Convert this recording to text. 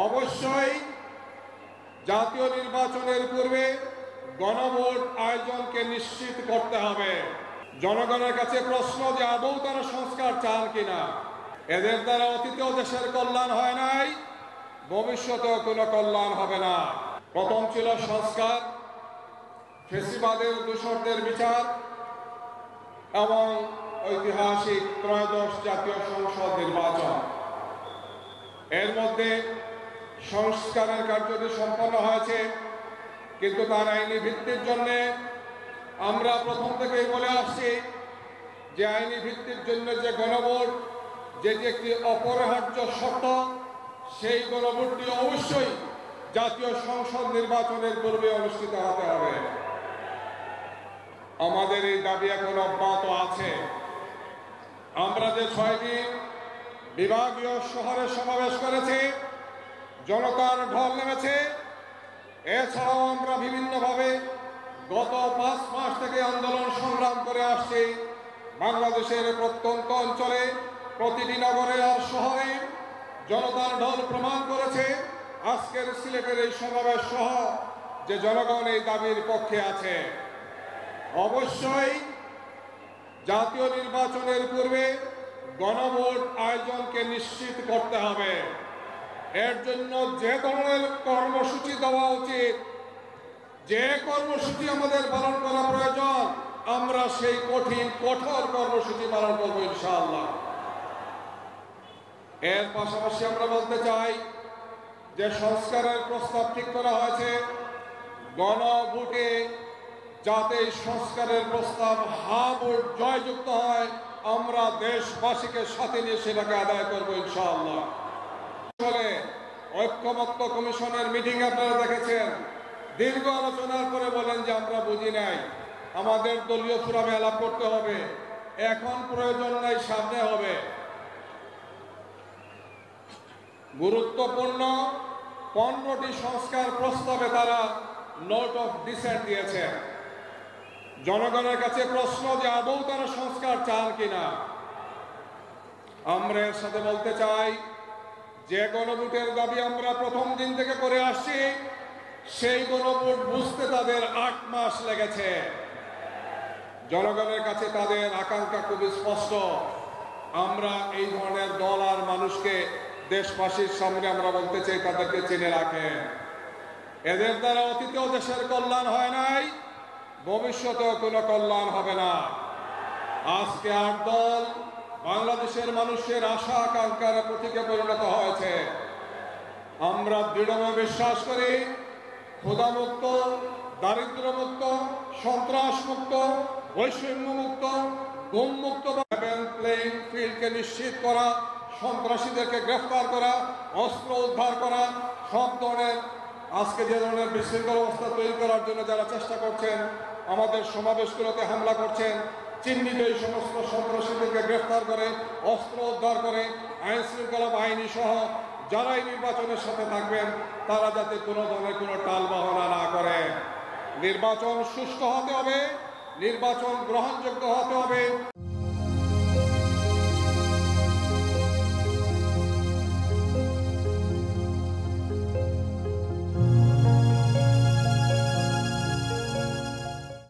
অবশ্যই জাতীয় নির্বাচনের পূর্বে গণভোট আয়োজনকে নিশ্চিত করতে হবে। জনগণের কাছে প্রশ্ন যে আদৌ তারা সংস্কার চান কিনা। এদের দ্বারা অতীতেও দেশের কল্যাণ হয় নাই, ভবিষ্যতেও কোনো কল্যাণ হবে না। প্রথম ছিল সংস্কার, ফ্যাসিবাদের দূষরদের বিচার এবং ঐতিহাসিক ত্রয়োদশ জাতীয় সংসদ নির্বাচন। এর মধ্যে সংস্কারের কার্যটি সম্পন্ন হয়েছে, কিন্তু তার আইনি ভিত্তির জন্য আমরা প্রথম থেকেই বলে আসছি যে আইনি ভিত্তির জন্য যে গণভোট যেটি একটি অপরিহার্য শর্ত, সেই গণভোটটি অবশ্যই জাতীয় সংসদ নির্বাচনের পূর্বে অনুষ্ঠিত হতে হবে। আমাদের এই দাবি এখন অব্যাহত আছে। আমরা যে 6টি বিভাগীয় শহরে সমাবেশ করেছি, জনতার ঢল নেমেছে। এছাড়াও আমরা বিভিন্নভাবে গত 5 মাস থেকে আন্দোলন সংগ্রাম করে আসছি। বাংলাদেশের প্রত্যন্ত অঞ্চলে প্রতিটি নগরে আর শহরে জনতার ঢল প্রমাণ করেছে আজকের সিলেটের এই সমাবেশ সহ যে জনগণ এই দাবির পক্ষে আছে। অবশ্যই জাতীয় নির্বাচনের পূর্বে গণভোট আয়োজনকে নিশ্চিত করতে হবে। এর জন্য যে ধরনের কর্মসূচি দেওয়া উচিত, যে কর্মসূচি আমাদের পালন করা প্রয়োজন, আমরা সেই কঠোর কর্মসূচি পালন করব ইনশাআল্লাহ। এর পাশাপাশি আমরা বলতে চাই যে সংস্কারের প্রস্তাব ঠিক করা হয়েছে, গণভোটে যাতে এই সংস্কারের প্রস্তাব ভোট জয়যুক্ত হয়, আমরা দেশবাসীকে সাথে নিয়ে সেটাকে আদায় করবো ইনশাআল্লাহ। ঐক্যমত্য কমিশনের মিটিং আপনারা দেখেছেন, দীর্ঘ আলোচনার পরে বলেন যে আমরা বুঝি নাই, আমাদের দলীয় ফোরামে আলাপ করতে হবে, এখন প্রয়োজন নাই, সামনে হবে। গুরুত্বপূর্ণ 15টি সংস্কার প্রস্তাবে তারা নোট অফ ডিসেন্ট দিয়েছে। জনগণের কাছে প্রশ্ন যে আদৌ তারা সংস্কার চান কিনা। আমরা এর সাথে বলতে চাই যে গণভোটের দাবি আমরা প্রথম দিন থেকে করে আসছি, সেই গণভোট বুঝতে তাদের 8 মাস লেগেছে। জনগণের কাছে তাদের আকাঙ্ক্ষা খুবই স্পষ্ট। আমরা এই ধরনের দল আর মানুষকে দেশবাসীর সামনে আমরা বলতে চাই তাদেরকে চিনে রাখেন। এদের দ্বারা অতীতেও দেশের কল্যাণ হয় নাই, ভবিষ্যতেও কোনো কল্যাণ হবে না। আজকে 8 দল বাংলাদেশের মানুষের আশা আকাঙ্ক্ষার প্রতীকে পরিণত হয়েছে। আমরা দৃঢ়ভাবে বিশ্বাস করি ক্ষুধামুক্ত, দারিদ্র্যমুক্ত, সন্ত্রাসমুক্ত, বৈষম্যমুক্ত, গুমমুক্ত প্লেইং ফিল্ডকে নিশ্চিত করা, সন্ত্রাসীদেরকে গ্রেফতার করা, অস্ত্র উদ্ধার করা, সব ধরনের আজকে যে ধরনের বিশৃঙ্খল অবস্থা তৈরি করার জন্য যারা চেষ্টা করছেন, আমাদের সমাবেশগুলোতে হামলা করছেন, চিহ্নিত এই সমস্ত সন্ত্রাসীদেরকে গ্রেফতার করে, অস্ত্র উদ্ধার করে, আইন শৃঙ্খলা বাহিনী সহ যারা এই নির্বাচনের সাথে থাকবেন তারা যাতে কোনো ধরনের কোনো টালবাহনা না করে। নির্বাচন সুষ্ঠু হতে হবে, নির্বাচন গ্রহণযোগ্য হতে হবে।